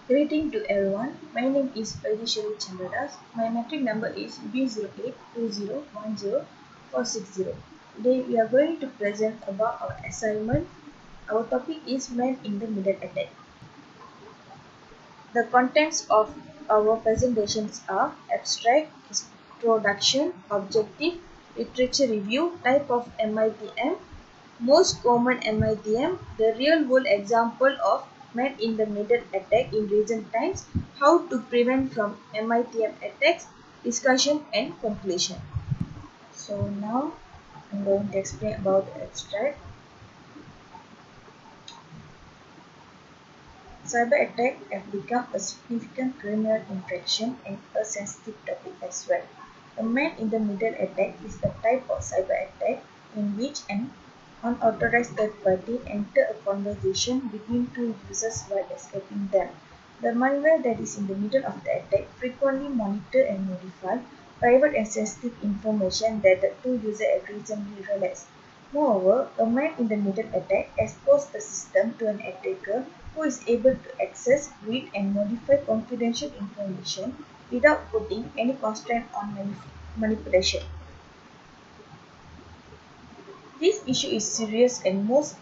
Greeting to everyone. My name is Vaidishwari Chandradas. My metric number is B0820100460. Today we are going to present about our assignment. Our topic is Man in the Middle Attack. The contents of our presentations are abstract, introduction, objective, literature review, type of MITM, most common MITM, the real world example of man in the middle attack in recent times, how to prevent from MITM attacks, discussion and conclusion. So now I'm going to explain about the abstract. Cyber attacks have become a significant criminal infraction and a sensitive topic as well. A man in the middle attack is a type of cyber attack in which an unauthorized third party enters a conversation between two users while escaping them. The malware that is in the middle of the attack frequently monitors and modifies private and sensitive information that the two users had recently realized. Moreover, a man-in-the-middle attack exposes the system to an attacker who is able to access, read, and modify confidential information without putting any constraint on manipulation. This issue is serious and most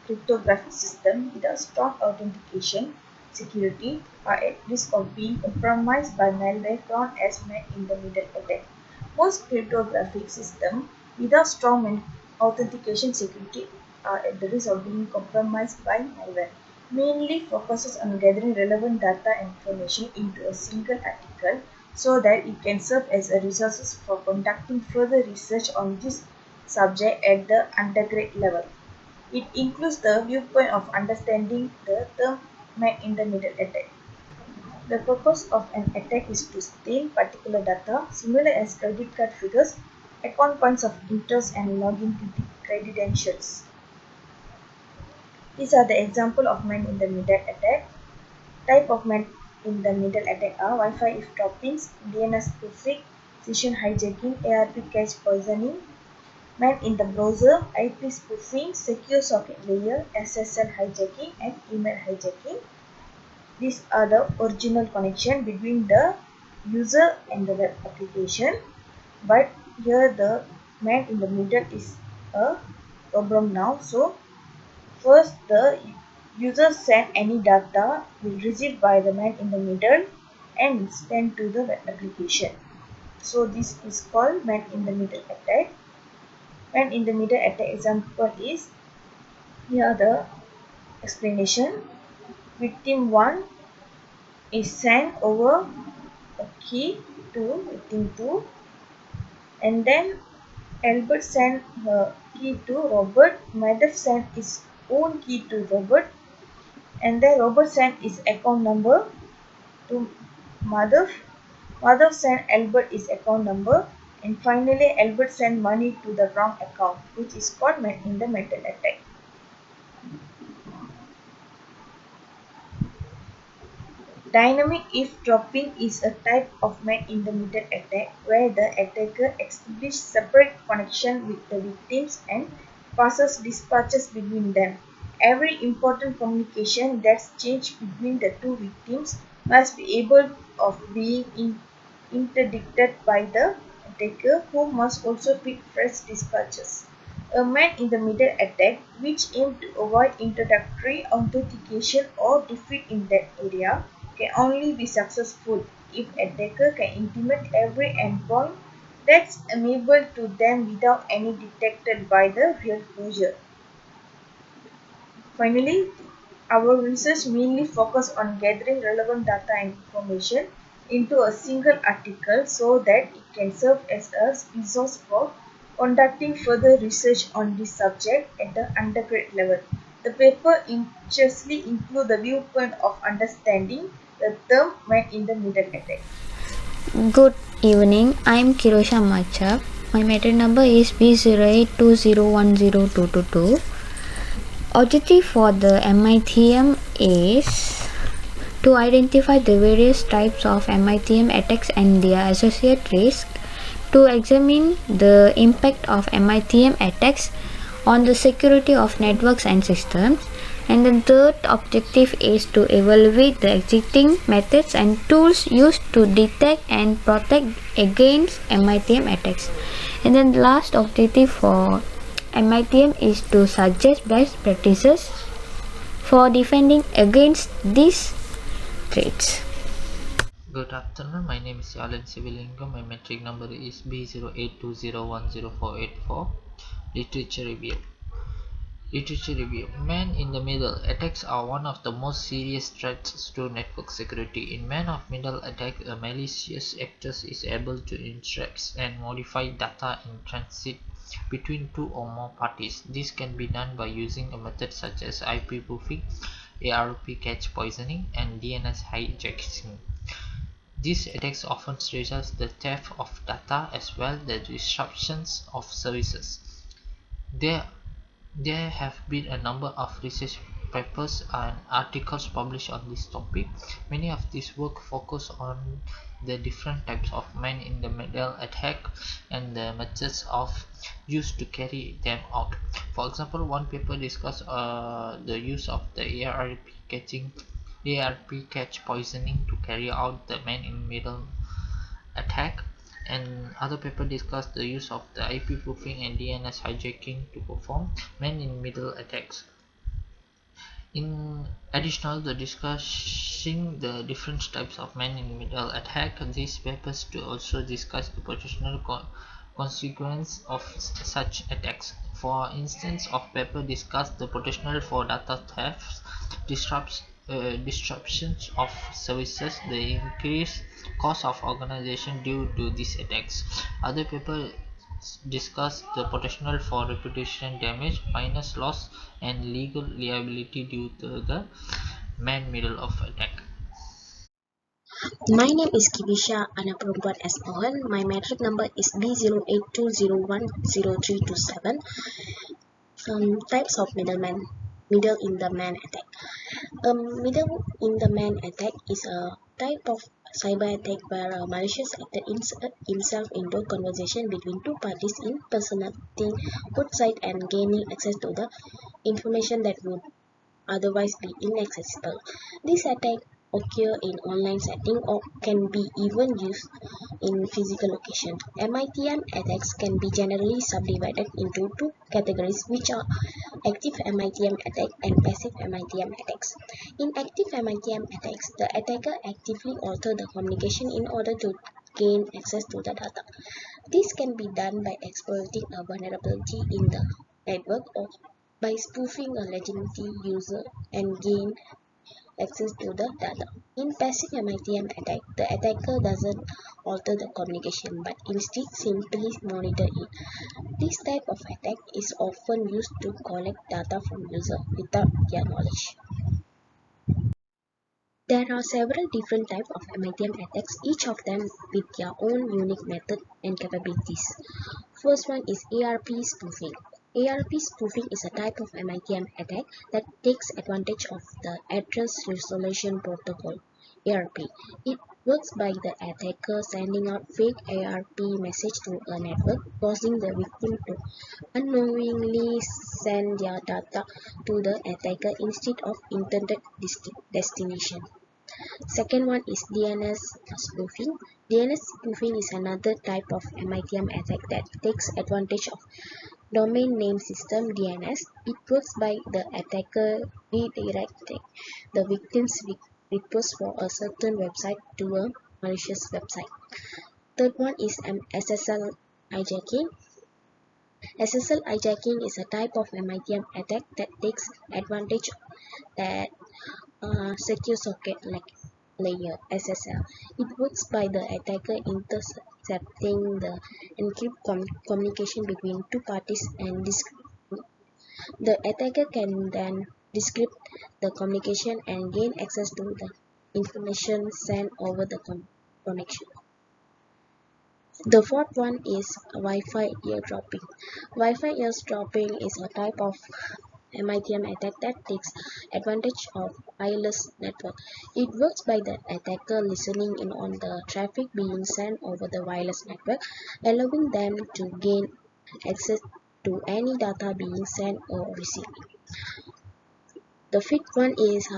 cryptographic systems without strong authentication security are at risk of being compromised by malware known as man-in-the-middle attack. Most cryptographic systems without strong authentication security are at the risk of being compromised by malware. Mainly focuses on gathering relevant data and information into a single article so that it can serve as a resource for conducting further research on this subject at the undergrad level. It includes the viewpoint of understanding the term man-in-the-middle attack. The purpose of an attack is to steal particular data, similar as credit card figures, account points of interest, and login credentials. These are the example of man-in-the-middle attack. Type of man-in-the-middle attack are Wi-Fi eavesdropping, DNS spoofing, session hijacking, ARP cache poisoning, man in the browser, IP spoofing, secure socket layer, SSL hijacking, and email hijacking. These are the original connection between the user and the web application. But here the man in the middle is a problem now. So first the user send any data will receive by the man in the middle and send to the web application. So this is called man in the middle attack. Man in the middle attack example is here the explanation. Victim 1 is sent over a key to victim 2, and then Albert sent her key to Robert. Madhav sent his own key to Robert, and then Robert sent his account number to Madhav. Madhav sent Albert his account number, and finally Albert sent money to the wrong account, which is called man in the middle attack. Dynamic eavesdropping is a type of man-in-the-middle attack where the attacker establishes separate connections with the victims and passes dispatches between them. Every important communication that's changed between the two victims must be able of being interdicted by the attacker, who must also feed fresh dispatches. A man-in-the-middle attack, which aims to avoid introductory authentication or defeat in that area, can only be successful if attacker can intimate every endpoint that's amenable to them without any detected by the real user. Finally, our research mainly focused on gathering relevant data and information into a single article so that it can serve as a resource for conducting further research on this subject at the undergrad level. The paper interestingly includes the viewpoint of understanding the term man in the middle attack. Good evening, I am Kirosha Machap. My metric number is B0820102222. Objective for the MITM is to identify the various types of MITM attacks and their associated risks, to examine the impact of MITM attacks on the security of networks and systems, And the third objective is to evaluate the existing methods and tools used to detect and protect against MITM attacks. And then the last objective for MITM is to suggest best practices for defending against these threats. Good afternoon, my name is Alan Sivilingam. My metric number is B0820100484. Literature review. Literature review. Man in the Middle attacks are one of the most serious threats to network security. In man of middle attack, a malicious actor is able to instruct and modify data in transit between two or more parties. This can be done by using a method such as IP spoofing, ARP cache poisoning, and DNS hijacking. These attacks often result in the theft of data as well as the disruptions of services. There there have been a number of research papers and articles published on this topic. Many of these work focus on the different types of man-in-the-middle attack and the methods of used to carry them out. For example, one paper discussed the use of the ARP catch poisoning to carry out the man-in-the-middle attack, and other paper discussed the use of the IP spoofing and DNS hijacking to perform man-in-middle attacks. In addition to discussing the different types of man-in-middle attack, these papers to also discuss the potential consequence of such attacks. For instance, of paper discussed the potential for data thefts, disruptions of services, the increased cost of organization due to these attacks. Other paper discuss the potential for reputation damage, finance loss, and legal liability due to the man-middle of attack. My name is Kibisha Anaprumpat S. Mohan. My metric number is B0820100327. Types of middle in the man attack. Middle in the man attack is a type of cyber attack where a malicious actor inserts himself into a conversation between two parties impersonating both sides and gaining access to the information that would otherwise be inaccessible. This attack occur in online setting or can be even used in physical location. MITM attacks can be generally subdivided into two categories, which are active MITM attack and passive MITM attacks. In active MITM attacks, the attacker actively alters the communication in order to gain access to the data. This can be done by exploiting a vulnerability in the network or by spoofing a legitimate user and gain access to the data. In passive MITM attack, the attacker doesn't alter the communication but instead simply monitor it. This type of attack is often used to collect data from users without their knowledge. There are several different types of MITM attacks, each of them with their own unique method and capabilities. First one is ARP spoofing. ARP spoofing is a type of MITM attack that takes advantage of the Address Resolution Protocol (ARP). It works by the attacker sending out fake ARP message to a network, causing the victim to unknowingly send their data to the attacker instead of intended destination. Second one is DNS spoofing. DNS spoofing is another type of MITM attack that takes advantage of domain name system (DNS). It works by the attacker redirecting the victim's request for a certain website to a malicious website. Third one is SSL hijacking. SSL hijacking is a type of MITM attack that takes advantage that secure socket layer (SSL). It works by the attacker intercepting the encrypted communication between two parties and the attacker can then decrypt the communication and gain access to the information sent over the connection. The fourth one is Wi-Fi eardropping. Wi-Fi eardropping is a type of MITM attack that takes advantage of wireless network. It works by the attacker listening in on the traffic being sent over the wireless network, allowing them to gain access to any data being sent or received. The fifth one is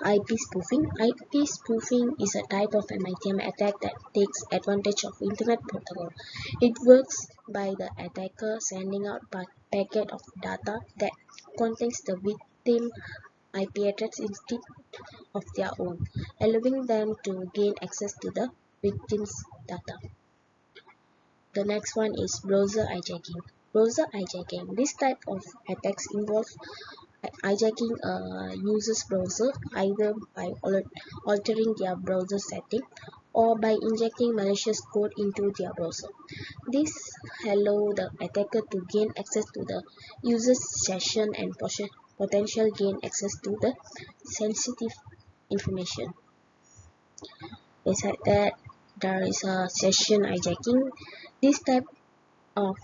IP spoofing. IP spoofing is a type of MITM attack that takes advantage of Internet Protocol. It works by the attacker sending out packet of data that contains the victim IP address instead of their own, allowing them to gain access to the victim's data. The next one is browser hijacking. Browser hijacking. This type of attacks involve hijacking a user's browser either by altering their browser setting or by injecting malicious code into their browser. This allows the attacker to gain access to the user's session and potential gain access to the sensitive information. Besides that, there is a session hijacking. This type of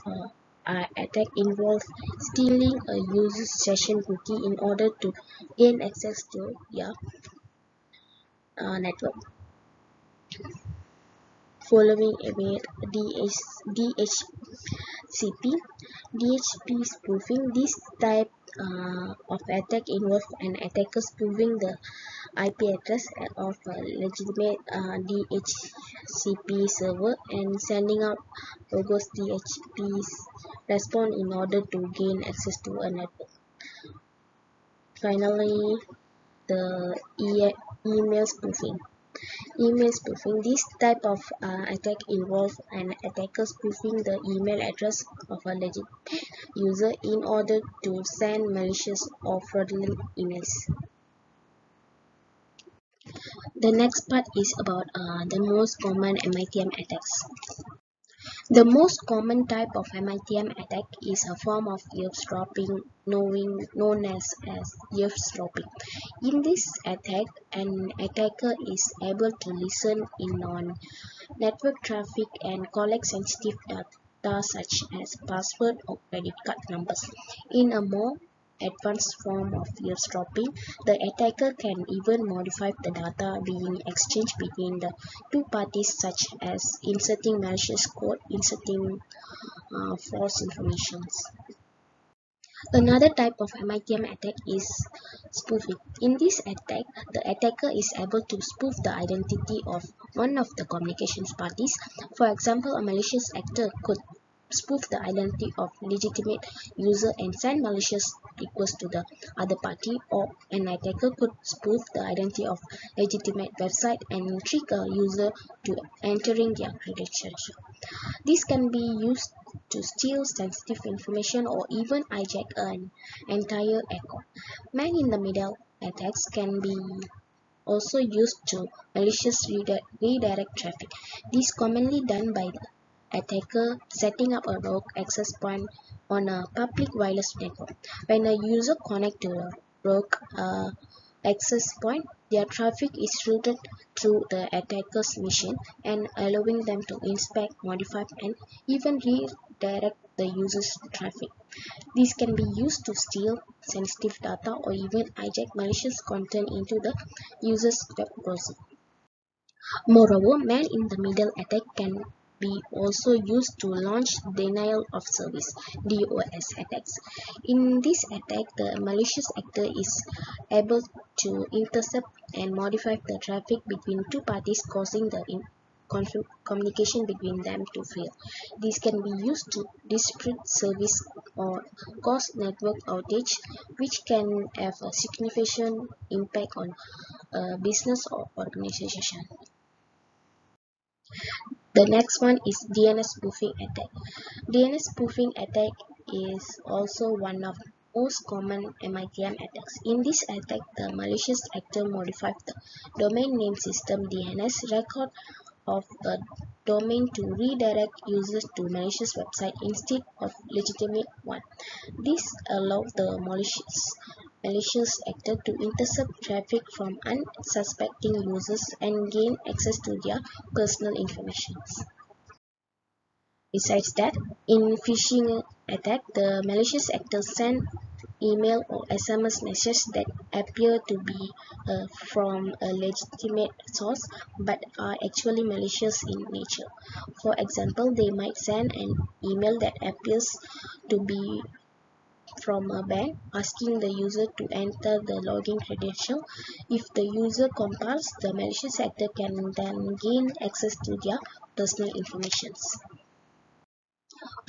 attack involves stealing a user's session cookie in order to gain access to your network. Following with DHCP spoofing. This type of attack involves an attacker spoofing the IP address of a legitimate DHCP server and sending out bogus DHCP's response in order to gain access to a network. Finally, the email spoofing. Email spoofing. This type of attack involves an attacker spoofing the email address of a legitimate user in order to send malicious or fraudulent emails. The next part is about the most common MITM attacks. The most common type of MITM attack is a form of eavesdropping known as eavesdropping. In this attack, an attacker is able to listen in on network traffic and collect sensitive data such as password or credit card numbers. In a more advanced form of eavesdropping, the attacker can even modify the data being exchanged between the two parties, such as inserting malicious code, inserting false information. Another type of MITM attack is spoofing. In this attack, the attacker is able to spoof the identity of one of the communications parties. For example, a malicious actor could spoof the identity of legitimate user and send malicious requests to the other party, or an attacker could spoof the identity of legitimate website and trick a user to entering their credentials. This can be used to steal sensitive information or even hijack an entire account. Man-in-the-middle attacks can be also used to maliciously redirect traffic. This is commonly done by the attacker setting up a rogue access point on a public wireless network. When a user connects to a rogue access point, their traffic is routed through the attacker's machine and allowing them to inspect, modify, and even redirect the user's traffic. These can be used to steal sensitive data or even hijack malicious content into the user's web browser. Moreover, man-in-the-middle attack can be also used to launch denial of service (DOS) attacks. In this attack, the malicious actor is able to intercept and modify the traffic between two parties, causing the communication between them to fail. This can be used to disrupt service or cause network outage, which can have a significant impact on a business or organization. The next one is DNS spoofing attack. DNS spoofing attack is also one of the most common MITM attacks. In this attack, the malicious actor modifies the domain name system DNS record of a domain to redirect users to malicious website instead of legitimate one. This allows the malicious actor to intercept traffic from unsuspecting users and gain access to their personal information. Besides that, in phishing attack, the malicious actor send email or SMS messages that appear to be from a legitimate source but are actually malicious in nature. For example, they might send an email that appears to be from a bank asking the user to enter the login credential. If the user compiles, the malicious actor can then gain access to their personal information.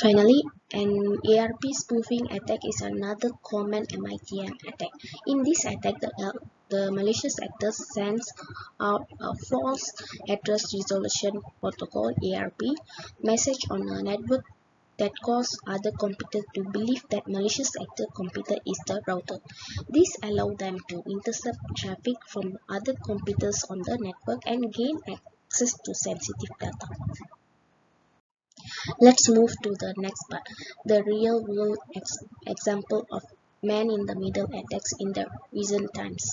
Finally, an ARP spoofing attack is another common MITM attack. In this attack, the malicious actor sends out a false address resolution protocol (ARP) message on a network that cause other computers to believe that malicious actor computer is the router. This allows them to intercept traffic from other computers on the network and gain access to sensitive data. Let's move to the next part, the real world example of man-in-the-middle attacks in the recent times.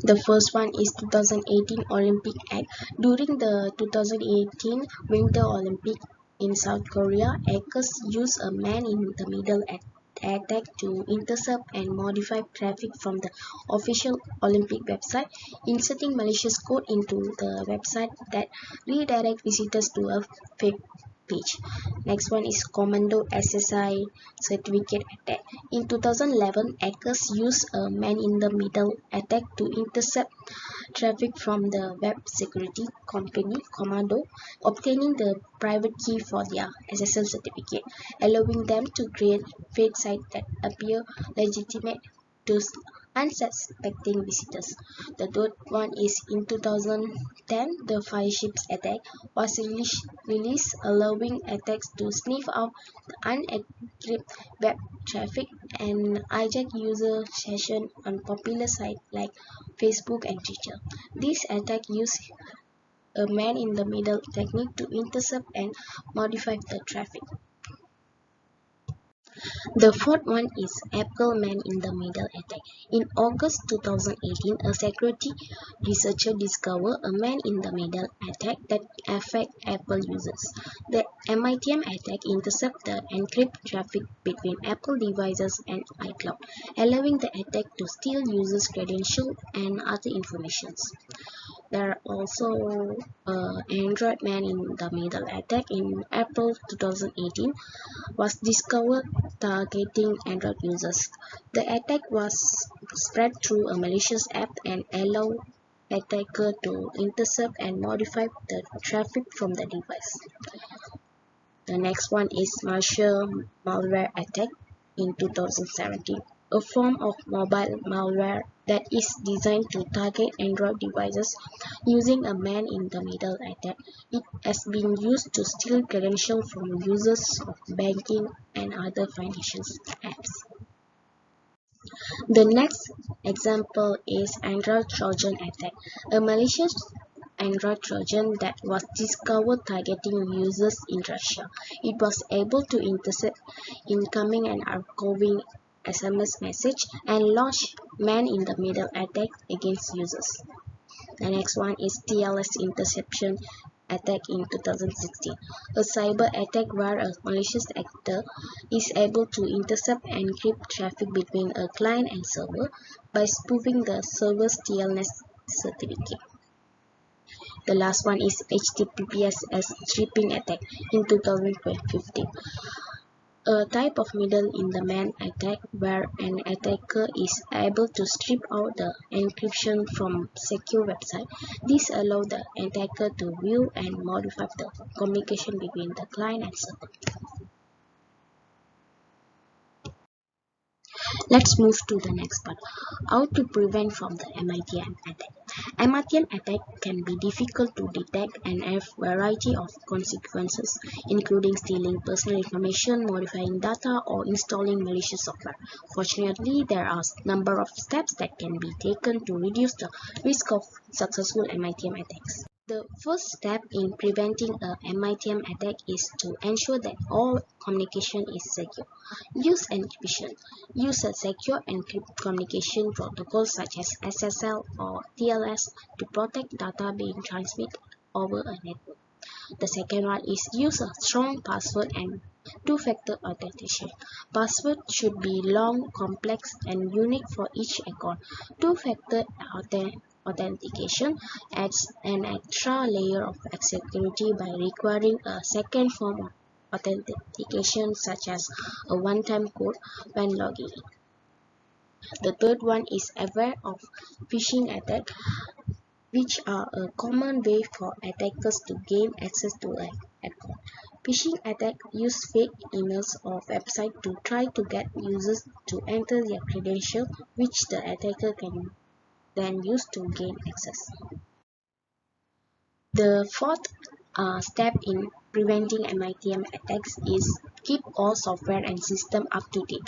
The first one is 2018 Olympic act. During the 2018 Winter Olympic in South Korea, hackers used a man-in-the-middle attack to intercept and modify traffic from the official Olympic website, inserting malicious code into the website that redirect visitors to a fake page. Next one is Commando SSI certificate attack. In 2011, hackers used a man-in-the-middle attack to intercept traffic from the web security company Commando, obtaining the private key for their SSL certificate, allowing them to create fake sites that appear legitimate to unsuspecting visitors. The third one is in 2010, the Fireships attack was released, allowing attacks to sniff out the unencrypted web traffic and hijack user sessions on popular sites like Facebook and Twitter. This attack used a man-in-the-middle technique to intercept and modify the traffic. The fourth one is Apple man-in-the-middle attack. In August 2018, a security researcher discovered a man-in-the-middle attack that affects Apple users. The MITM attack intercepts the encrypted traffic between Apple devices and iCloud, allowing the attack to steal users' credentials and other information. There are also Android man-in-the-middle attack in April 2018 was discovered targeting Android users. The attack was spread through a malicious app and allowed attacker to intercept and modify the traffic from the device. The next one is Marshall malware attack in 2017, a form of mobile malware that is designed to target Android devices using a man-in-the-middle attack. It has been used to steal credentials from users of banking and other financial apps. The next example is Android Trojan attack, a malicious Android Trojan that was discovered targeting users in Russia. It was able to intercept incoming and outgoing SMS message and launch man-in-the-middle attack against users. The next one is TLS interception attack in 2016, a cyber attack where a malicious actor is able to intercept and encrypt traffic between a client and server by spoofing the server's TLS certificate. The last one is HTTPS stripping attack in 2015, a type of middle-in-the-man attack where an attacker is able to strip out the encryption from secure website. This allows the attacker to view and modify the communication between the client and server. Let's move to the next part, how to prevent from the MITM attack. MITM attack can be difficult to detect and have a variety of consequences, including stealing personal information, modifying data, or installing malicious software. Fortunately, there are a number of steps that can be taken to reduce the risk of successful MITM attacks. The first step in preventing a MITM attack is to ensure that all communication is secure. Use encryption. Use a secure encrypted communication protocol such as SSL or TLS to protect data being transmitted over a network. The second one is use a strong password and two-factor authentication. Password should be long, complex, and unique for each account. Two-factor authentication adds an extra layer of security by requiring a second form of authentication such as a one-time code when logging in. The third one is aware of phishing attacks, which are a common way for attackers to gain access to an account. Phishing attacks use fake emails or websites to try to get users to enter their credentials, which the attacker can then use to gain access. The fourth step in preventing MITM attacks is keep all software and systems up to date.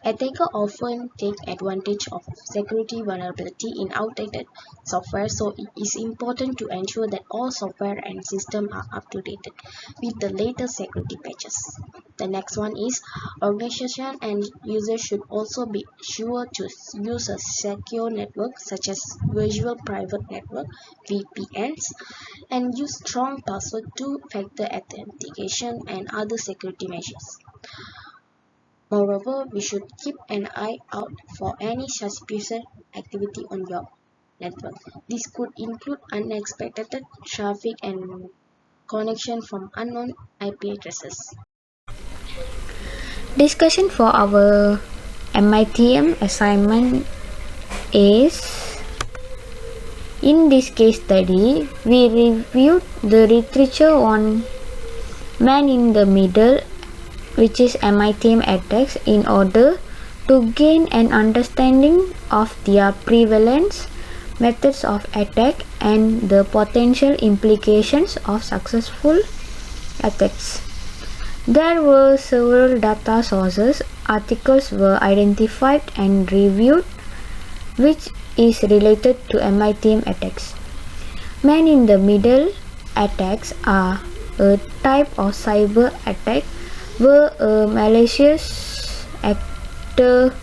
Attackers often take advantage of security vulnerability in outdated software, so it is important to ensure that all software and systems are up to date with the latest security patches. The next one is organization and users should also be sure to use a secure network such as virtual private network (VPNs) and use strong password two-factor authentication and other security measures. Moreover, we should keep an eye out for any suspicious activity on your network. This could include unexpected traffic and connection from unknown IP addresses. Discussion for our MITM assignment is, in this case study, we reviewed the literature on man in the middle, which is MITM attacks, in order to gain an understanding of their prevalence, methods of attack, and the potential implications of successful attacks. There were several data sources, articles were identified and reviewed, which is related to MITM attacks. Man in the middle attacks are a type of cyber attack where a malicious actor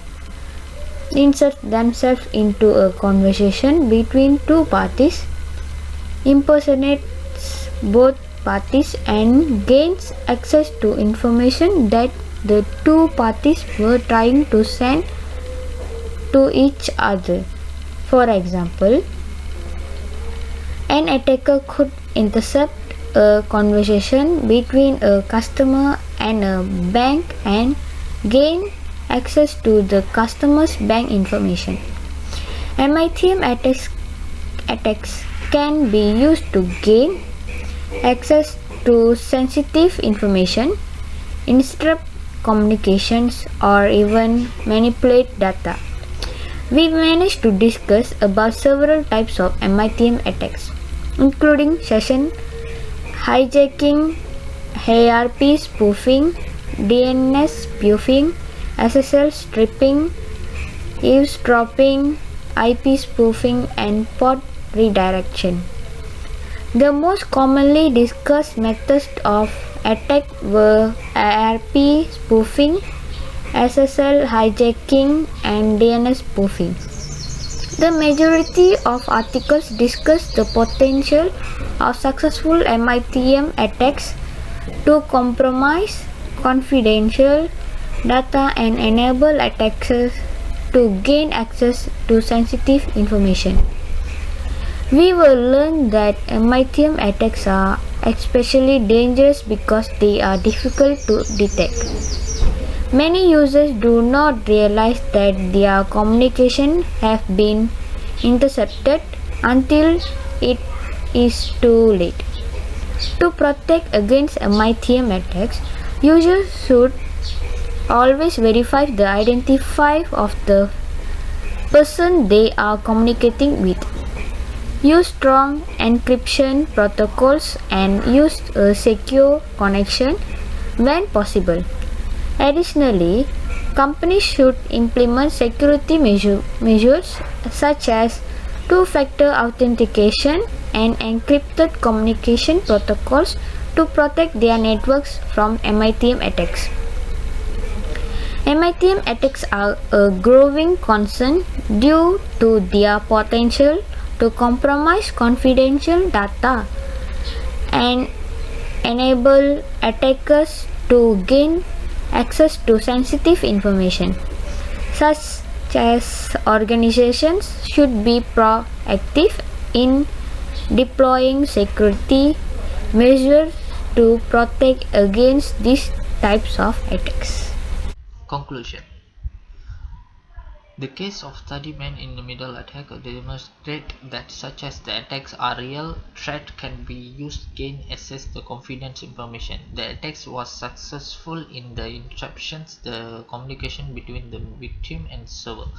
inserts themselves into a conversation between two parties, impersonates both parties, and gains access to information that the two parties were trying to send to each other. For example, an attacker could intercept a conversation between a customer and a bank and gain access to the customer's bank information. MITM attacks can be used to gain access to sensitive information, interrupt communications, or even manipulate data. We managed to discuss about several types of MITM attacks, including session hijacking, ARP spoofing, DNS spoofing, SSL stripping, eavesdropping, IP spoofing, and port redirection. The most commonly discussed methods of attack were ARP spoofing, SSL hijacking, and DNS spoofing. The majority of articles discuss the potential of successful MITM attacks to compromise confidential data and enable attackers to gain access to sensitive information. We will learn that MITM attacks are especially dangerous because they are difficult to detect. Many users do not realize that their communication have been intercepted until it is too late. To protect against MITM attacks, users should always verify the identity of the person they are communicating with. Use strong encryption protocols and use a secure connection when possible. Additionally, companies should implement security measures such as two-factor authentication and encrypted communication protocols to protect their networks from MITM attacks. MITM attacks are a growing concern due to their potential to compromise confidential data and enable attackers to gain access to sensitive information. Such as organizations should be proactive in deploying security measures to protect against these types of attacks. Conclusion. The case of study man-in-the-middle attack demonstrate that such as the attacks are real threat can be used to gain access to confidential information. The attacks was successful in the interruptions the communication between the victim and server,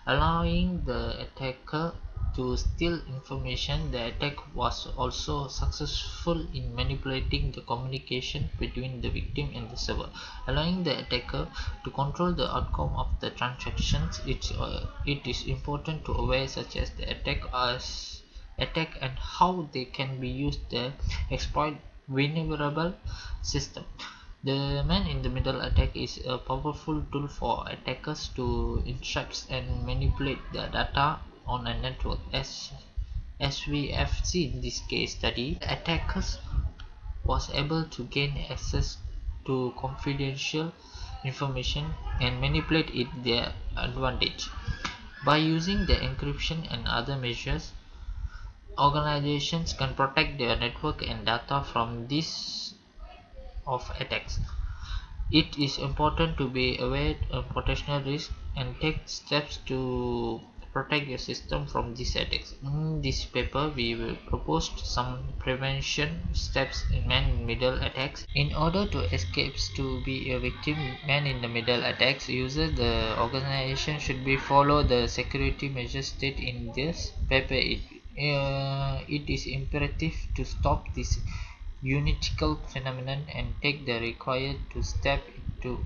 allowing the attacker to steal information. The attack was also successful in manipulating the communication between the victim and the server, allowing the attacker to control the outcome of the transactions. It is important to aware such as the attack and how they can be used to exploit vulnerable system. The man-in-the-middle attack is a powerful tool for attackers to intercept and manipulate the data on a network. As we have seen in this case study, the attackers was able to gain access to confidential information and manipulate it their advantage. By using the encryption and other measures, organizations can protect their network and data from these of attacks. It is important to be aware of potential risks and take steps to protect your system from these attacks. In this paper, we will propose some prevention steps in man-in-the-middle attacks. In order to escape to be a victim man-in-the-middle attacks, users the organization should be follow the security measures stated in this paper. It is imperative to stop this unethical phenomenon and take the required to step to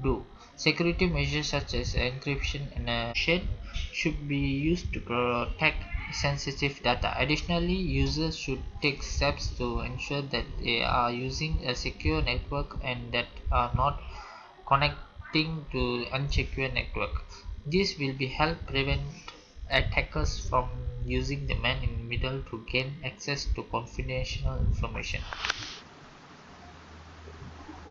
do. Security measures such as encryption and encryption should be used to protect sensitive data. Additionally, users should take steps to ensure that they are using a secure network and that are not connecting to unsecure network. This will be help prevent attackers from using the man in the middle to gain access to confidential information.